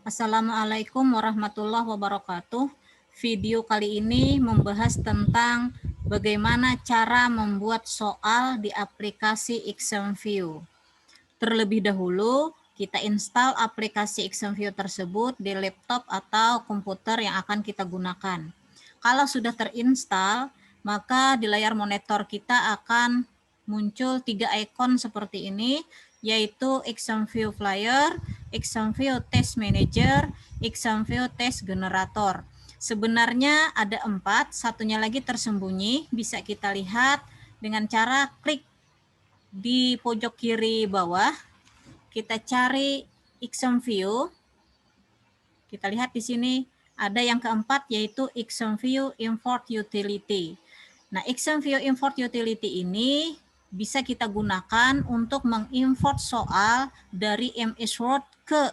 Assalamualaikum warahmatullahi wabarakatuh. Video kali ini membahas tentang bagaimana cara membuat soal di aplikasi ExamView. Terlebih dahulu, kita install aplikasi ExamView tersebut di laptop atau komputer yang akan kita gunakan. Kalau sudah terinstall, maka di layar monitor kita akan muncul 3 ikon seperti ini, yaitu ExamView Flyer, ExamView Test Manager, ExamView Test Generator. Sebenarnya ada 4, satunya lagi tersembunyi, bisa kita lihat dengan cara klik di pojok kiri bawah, kita cari ExamView. Kita lihat di sini ada yang keempat, yaitu ExamView Import Utility. Nah, ExamView Import Utility ini bisa kita gunakan untuk mengimport soal dari MS Word ke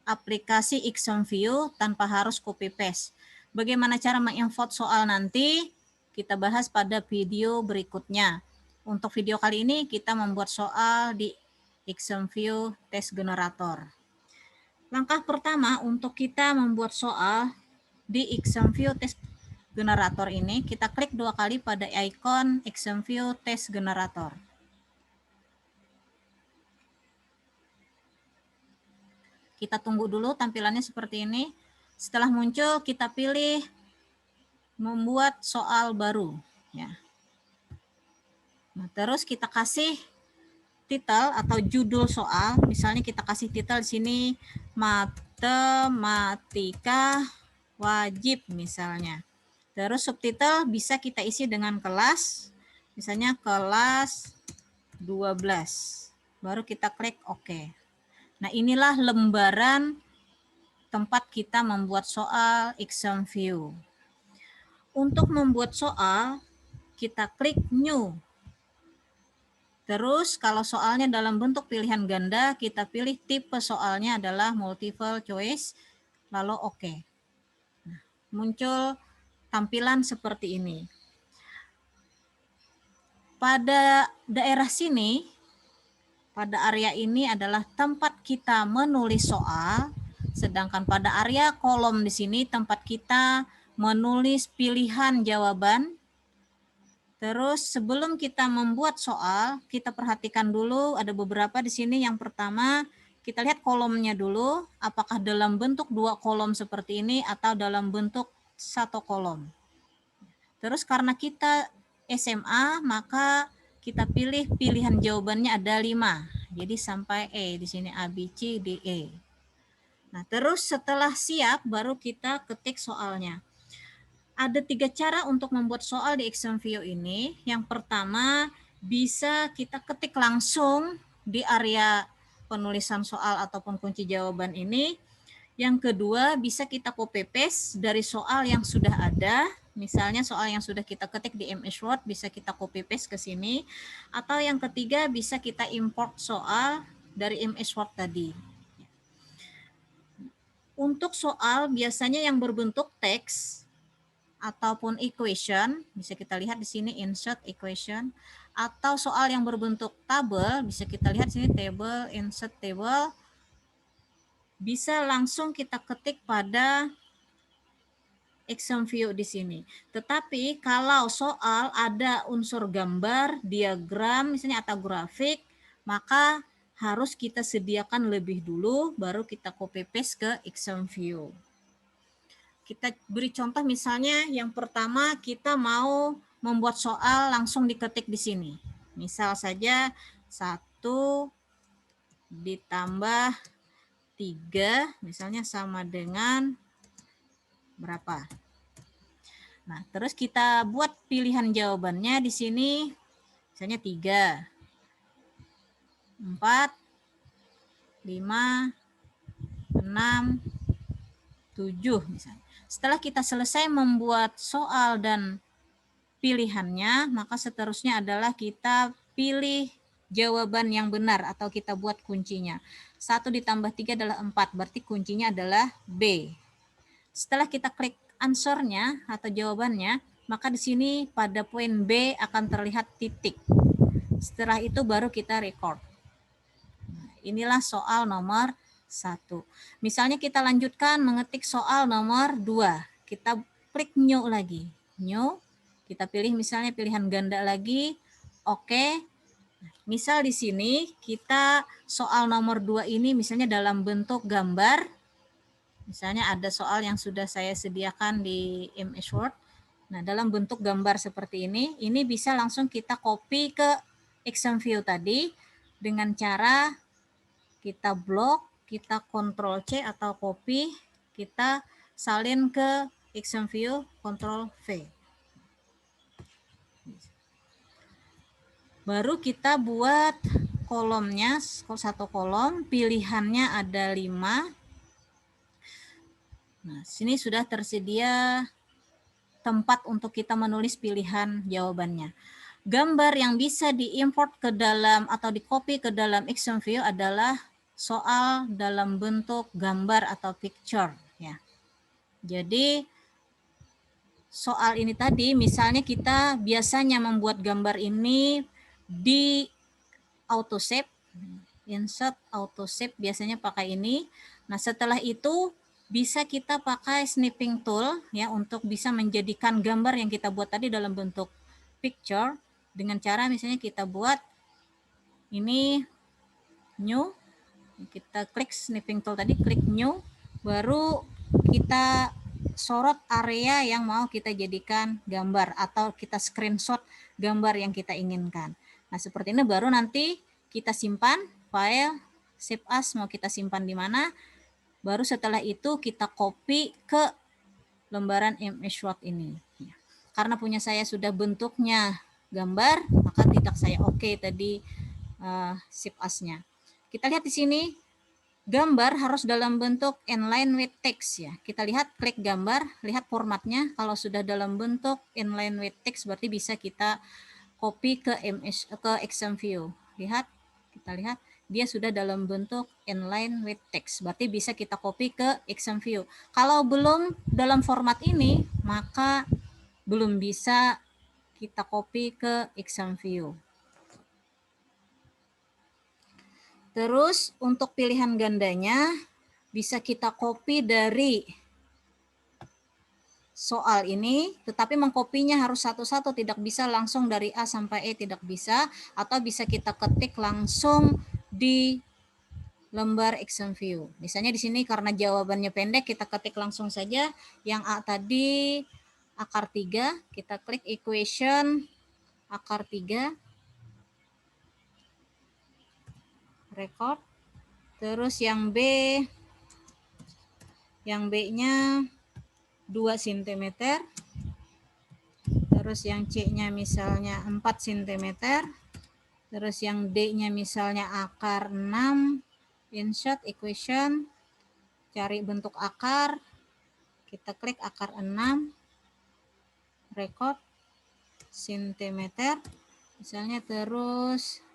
aplikasi ExamView tanpa harus copy paste. Bagaimana cara mengimport soal nanti kita bahas pada video berikutnya. Untuk video kali ini kita membuat soal di ExamView Test Generator. Langkah pertama untuk kita membuat soal di ExamView Test Generator ini, kita klik 2 kali pada ikon ExamView Test Generator. Kita tunggu dulu tampilannya seperti ini. Setelah muncul, kita pilih membuat soal baru. Ya. Nah, terus kita kasih titel atau judul soal. Misalnya kita kasih titel di sini matematika wajib misalnya. Terus subtitle bisa kita isi dengan kelas, misalnya kelas 12. Baru kita klik OK. Nah, inilah lembaran tempat kita membuat soal ExamView. Untuk membuat soal, kita klik New. Terus kalau soalnya dalam bentuk pilihan ganda, kita pilih tipe soalnya adalah multiple choice, lalu OK. Nah, muncul tampilan seperti ini. Pada daerah sini, pada area ini adalah tempat kita menulis soal, sedangkan pada area kolom di sini tempat kita menulis pilihan jawaban. Terus sebelum kita membuat soal, kita perhatikan dulu ada beberapa di sini. Yang pertama, kita lihat kolomnya dulu, apakah dalam bentuk 2 kolom seperti ini atau dalam bentuk 1 kolom. Terus karena kita SMA, maka kita pilih pilihan jawabannya ada 5. Jadi sampai E, di sini A, B, C, D, E. Nah, terus setelah siap baru kita ketik soalnya. Ada 3 cara untuk membuat soal di ExamView ini. Yang pertama, bisa kita ketik langsung di area penulisan soal ataupun kunci jawaban ini. Yang kedua, bisa kita copy paste dari soal yang sudah ada. Misalnya soal yang sudah kita ketik di MS Word, bisa kita copy paste ke sini. Atau yang ketiga, bisa kita import soal dari MS Word tadi. Untuk soal biasanya yang berbentuk teks ataupun equation, bisa kita lihat di sini insert equation, atau soal yang berbentuk tabel, bisa kita lihat di sini table, insert table, bisa langsung kita ketik pada ExamView di sini. Tetapi kalau soal ada unsur gambar, diagram misalnya atau grafik, maka harus kita sediakan lebih dulu baru kita copy paste ke ExamView. Kita beri contoh misalnya yang pertama kita mau membuat soal langsung diketik di sini. Misal saja 1 ditambah 3 misalnya sama dengan berapa. Nah, terus kita buat pilihan jawabannya di sini misalnya 3, 4, 5, 6, 7 misalnya. Setelah kita selesai membuat soal dan pilihannya, maka seterusnya adalah kita pilih jawaban yang benar atau kita buat kuncinya. 1 ditambah 3 adalah 4, berarti kuncinya adalah B. Setelah kita klik answer-nya atau jawabannya, maka di sini pada poin B akan terlihat titik. Setelah itu baru kita record. Inilah soal nomor 1. Misalnya kita lanjutkan mengetik soal nomor 2. Kita klik new lagi. New, kita pilih misalnya pilihan ganda lagi. Oke. Misal di sini kita soal nomor 2 ini misalnya dalam bentuk gambar. Misalnya ada soal yang sudah saya sediakan di MS Word. Nah, dalam bentuk gambar seperti ini bisa langsung kita copy ke Exam View tadi dengan cara kita blok, kita Ctrl C atau copy, kita salin ke Exam View, Ctrl V. Baru kita buat kolomnya, satu kolom, pilihannya ada 5. Nah, sini sudah tersedia tempat untuk kita menulis pilihan jawabannya. Gambar yang bisa diimport ke dalam atau di-copy ke dalam Exam View adalah soal dalam bentuk gambar atau picture ya. Jadi soal ini tadi misalnya kita biasanya membuat gambar ini di autosave, insert autosave biasanya pakai ini. Nah, setelah itu bisa kita pakai snipping tool ya untuk bisa menjadikan gambar yang kita buat tadi dalam bentuk picture dengan cara misalnya kita buat ini new, kita klik snipping tool tadi, klik new, baru kita sorot area yang mau kita jadikan gambar atau kita screenshot gambar yang kita inginkan. Nah, seperti ini baru nanti kita simpan file save as, mau kita simpan di mana. Baru setelah itu kita copy ke lembaran MS Word ini. Karena punya saya sudah bentuknya gambar, maka tidak saya oke tadi save as-nya. Kita lihat di sini gambar harus dalam bentuk inline with text ya. Kita lihat klik gambar, lihat formatnya. Kalau sudah dalam bentuk inline with text berarti bisa kita copy ke Exam View. Lihat, kita lihat dia sudah dalam bentuk inline with text. Berarti bisa kita copy ke Exam View. Kalau belum dalam format ini, maka belum bisa kita copy ke Exam View. Terus untuk pilihan gandanya bisa kita copy dari soal ini, tetapi mengkopinya harus satu-satu, tidak bisa langsung dari A sampai E, tidak bisa, atau bisa kita ketik langsung di lembar Exam View. Misalnya di sini karena jawabannya pendek, kita ketik langsung saja yang A tadi akar 3, kita klik equation akar 3, record, terus yang B-nya 2 cm, terus yang C-nya misalnya 4 cm, terus yang D-nya misalnya akar 6, insert equation, cari bentuk akar, kita klik akar 6, record, cm, misalnya. Terus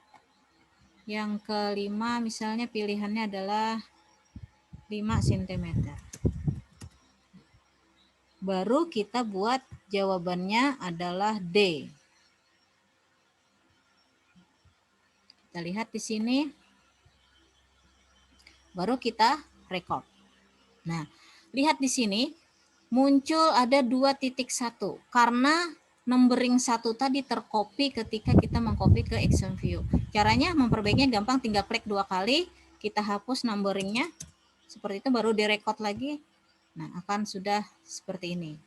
yang kelima misalnya pilihannya adalah 5 cm. Baru kita buat jawabannya adalah D. Kita lihat di sini. Baru kita record. Nah, lihat di sini muncul ada 2.1 karena numbering 1 tadi tercopy ketika kita mengcopy ke Exam View. Caranya memperbaikinya gampang, tinggal klik 2 kali, kita hapus numberingnya. Seperti itu baru direcord lagi. Nah, akan sudah seperti ini.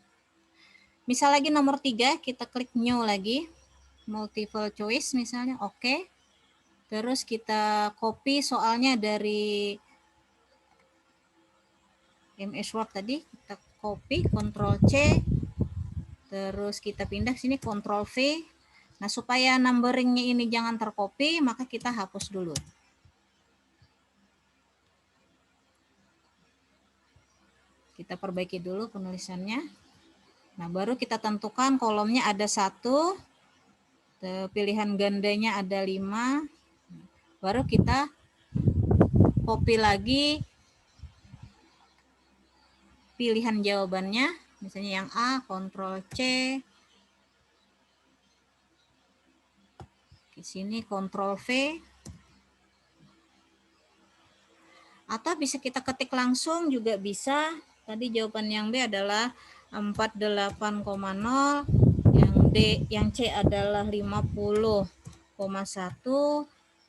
Misal lagi nomor 3, kita klik new lagi. Multiple choice misalnya, oke. Terus kita copy soalnya dari MS Word tadi, kita copy, Ctrl C, terus kita pindah ke sini, Ctrl V. Nah, supaya numberingnya ini jangan tercopy, maka kita hapus dulu. Kita perbaiki dulu penulisannya. Nah, baru kita tentukan kolomnya ada 1, pilihan gandanya ada 5, baru kita copy lagi pilihan jawabannya, misalnya yang A, Ctrl C, di sini Ctrl V. Atau bisa kita ketik langsung juga bisa. Tadi jawaban yang B adalah 48,0, yang D, yang C adalah 50,1,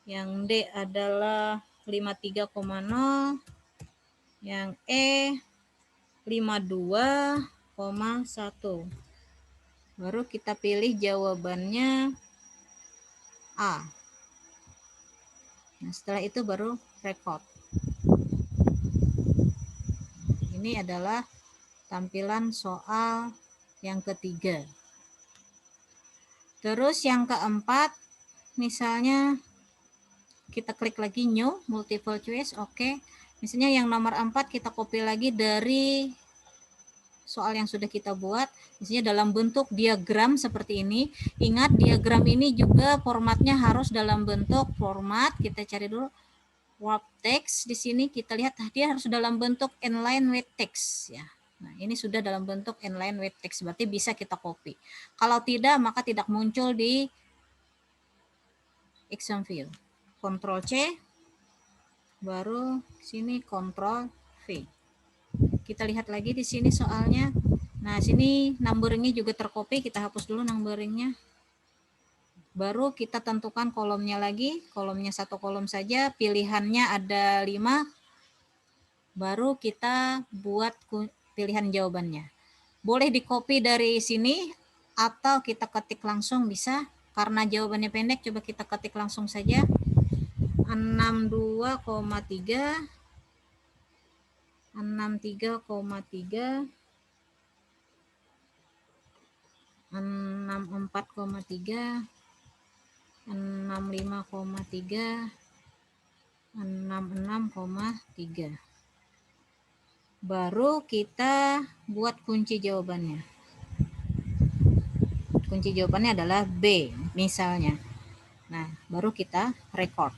yang D adalah 53,0, yang E 52,1. Baru kita pilih jawabannya A. Nah, setelah itu baru record. Ini adalah tampilan soal yang ketiga. Terus yang keempat, misalnya kita klik lagi new, multiple choice, oke. Misalnya yang nomor 4 kita copy lagi dari soal yang sudah kita buat, misalnya dalam bentuk diagram seperti ini. Ingat, diagram ini juga formatnya harus dalam bentuk format. Kita cari dulu warp text. Di sini kita lihat dia harus dalam bentuk inline with text ya. Nah, ini sudah dalam bentuk inline with text, berarti bisa kita copy. Kalau tidak, maka tidak muncul di exam view. Ctrl C, baru sini Ctrl V. Kita lihat lagi di sini soalnya. Nah, sini numberingnya juga tercopy, kita hapus dulu numberingnya. Baru kita tentukan kolomnya lagi, kolomnya satu kolom saja, pilihannya ada 5. Baru kita buat pilihan jawabannya. Boleh di copy dari sini atau kita ketik langsung bisa. Karena jawabannya pendek, coba kita ketik langsung saja. 62,3, 63,3, 64,3, 65,3, 66,3. Baru kita buat kunci jawabannya. Kunci jawabannya adalah B misalnya. Nah, baru kita record.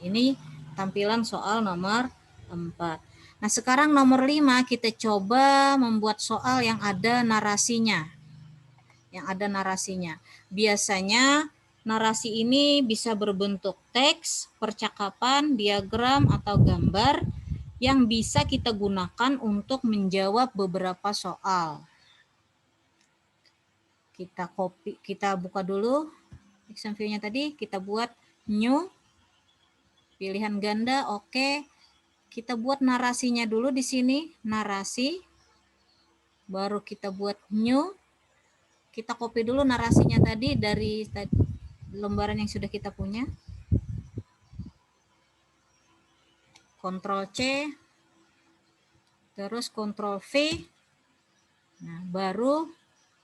Ini tampilan soal nomor 4. Nah, sekarang nomor 5 kita coba membuat soal yang ada narasinya. Yang ada narasinya. Biasanya narasi ini bisa berbentuk teks, percakapan, diagram, atau gambar yang bisa kita gunakan untuk menjawab beberapa soal. Kita copy, kita buka dulu exam view-nya tadi, kita buat new, pilihan ganda, oke. Kita buat narasinya dulu di sini, narasi. Baru kita buat new. Kita copy dulu narasinya tadi dari lembaran yang sudah kita punya. Ctrl C, terus Ctrl V. Nah, baru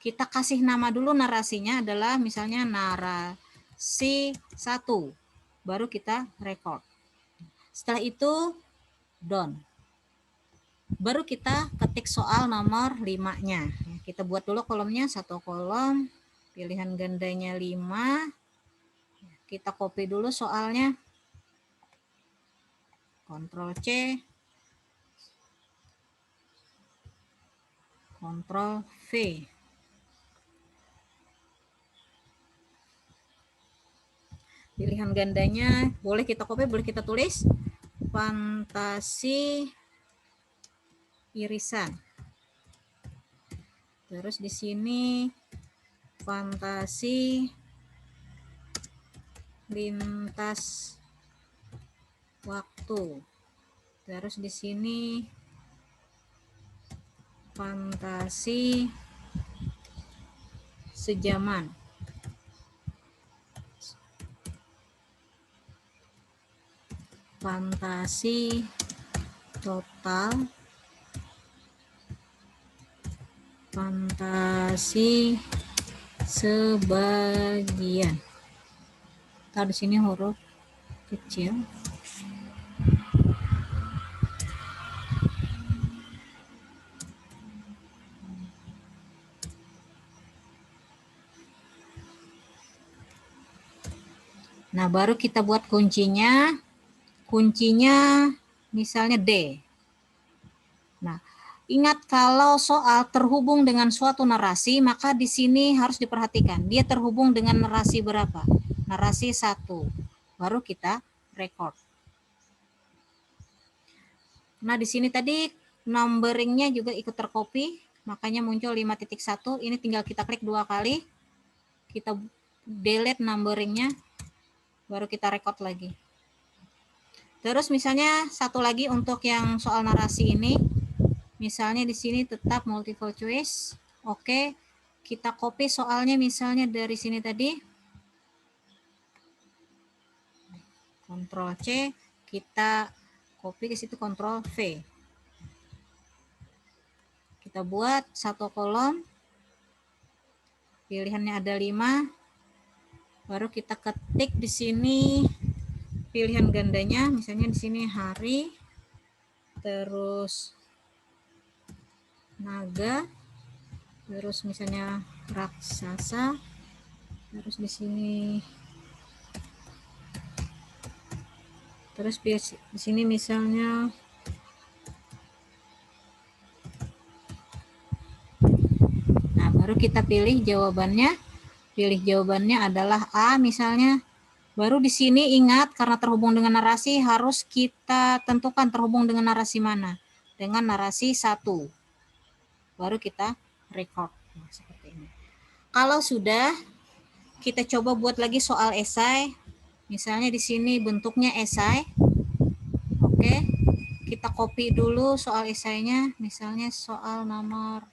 kita kasih nama dulu narasinya adalah misalnya narasi 1. Baru kita record. Setelah itu done. Baru kita ketik soal nomor 5-nya. Kita buat dulu kolomnya, satu kolom, pilihan gandanya 5. Kita copy dulu soalnya. Ctrl C, Ctrl V. Pilihan gandanya boleh kita copy, boleh kita tulis. Fantasi irisan. Terus di sini fantasi lintas waktu. Terus di sini fantasi sejaman. Fantasi total. Fantasi sebagian. Taruh di sini huruf kecil. Nah, baru kita buat kuncinya. Kuncinya misalnya D. Nah, ingat kalau soal terhubung dengan suatu narasi, maka di sini harus diperhatikan. Dia terhubung dengan narasi berapa? Narasi 1. Baru kita record. Nah, di sini tadi numberingnya juga ikut tercopy, makanya muncul 5.1. Ini tinggal kita klik 2 kali, kita delete numberingnya, baru kita record lagi. Terus misalnya satu lagi untuk yang soal narasi ini, misalnya di sini tetap multiple choice. Oke, kita copy soalnya misalnya dari sini tadi. Ctrl C, kita copy ke situ Ctrl V. Kita buat satu kolom. Pilihannya ada 5. Baru kita ketik di sini pilihan gandanya, misalnya di sini hari, terus naga, terus misalnya raksasa, terus di sini, terus di sini misalnya nah baru kita pilih jawabannya. Pilih jawabannya adalah A misalnya. Baru di sini ingat karena terhubung dengan narasi harus kita tentukan terhubung dengan narasi mana. Dengan narasi 1. Baru kita record. Nah, seperti ini. Kalau sudah, kita coba buat lagi soal esai. Misalnya di sini bentuknya esai. Oke. Kita copy dulu soal esainya. Misalnya soal nomor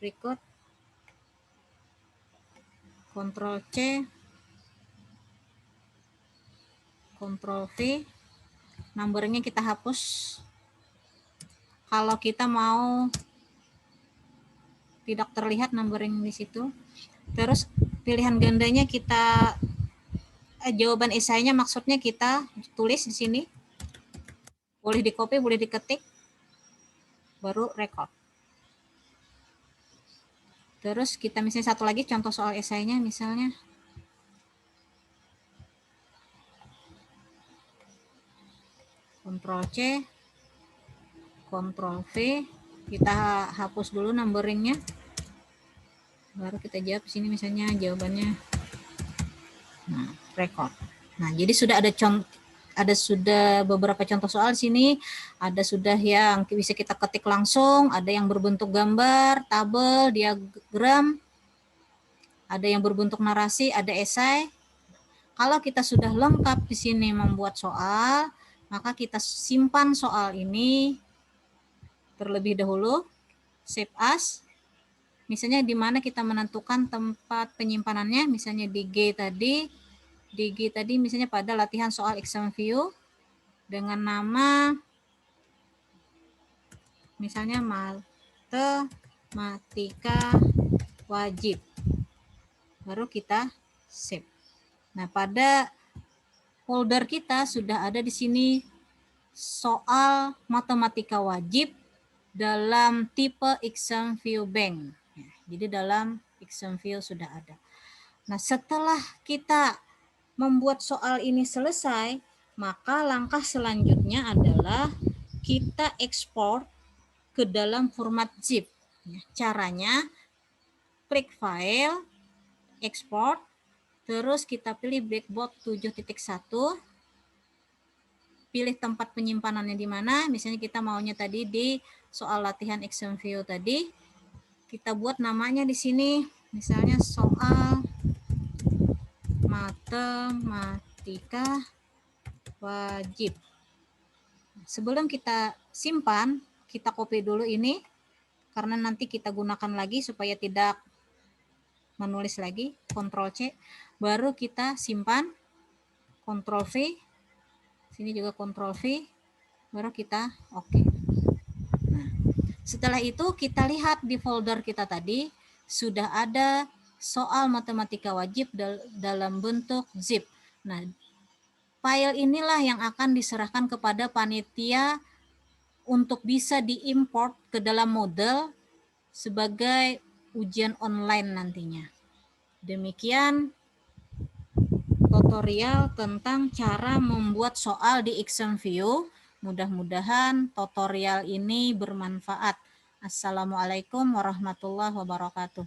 berikut. Ctrl C. Ctrl V, numbernya kita hapus. Kalau kita mau tidak terlihat numbering di situ. Terus pilihan gandanya kita jawaban esainya maksudnya kita tulis di sini. Boleh di copy, boleh diketik. Baru record. Terus kita misalnya satu lagi contoh soal esainya misalnya. Ctrl C, Ctrl V, kita hapus dulu numberingnya, baru kita jawab di sini misalnya jawabannya. Nah, record. Nah, jadi sudah ada beberapa contoh soal sini, ada sudah yang bisa kita ketik langsung, ada yang berbentuk gambar, tabel, diagram, ada yang berbentuk narasi, ada esai. Kalau kita sudah lengkap di sini membuat soal, maka kita simpan soal ini terlebih dahulu, save as. Misalnya di mana kita menentukan tempat penyimpanannya, misalnya di G tadi misalnya pada latihan soal exam view dengan nama misalnya matematika wajib. Baru kita save. Nah, pada folder kita sudah ada di sini soal matematika wajib dalam tipe exam view bank. Jadi dalam exam view sudah ada. Nah, setelah kita membuat soal ini selesai, maka langkah selanjutnya adalah kita ekspor ke dalam format zip. Caranya klik file, ekspor, terus kita pilih breakboard 7.1, pilih tempat penyimpanannya di mana, misalnya kita maunya tadi di soal latihan exam view tadi, kita buat namanya di sini, misalnya soal matematika wajib. Sebelum kita simpan, kita copy dulu ini, karena nanti kita gunakan lagi supaya tidak menulis lagi, Ctrl C, baru kita simpan, Ctrl V, sini juga Ctrl V, baru kita oke. Nah, setelah itu kita lihat di folder kita tadi, sudah ada soal matematika wajib dalam bentuk zip. Nah, file inilah yang akan diserahkan kepada panitia untuk bisa diimport ke dalam Moodle sebagai ujian online nantinya. Demikian tutorial tentang cara membuat soal di exam view. Mudah-mudahan tutorial ini bermanfaat. Assalamualaikum warahmatullahi wabarakatuh.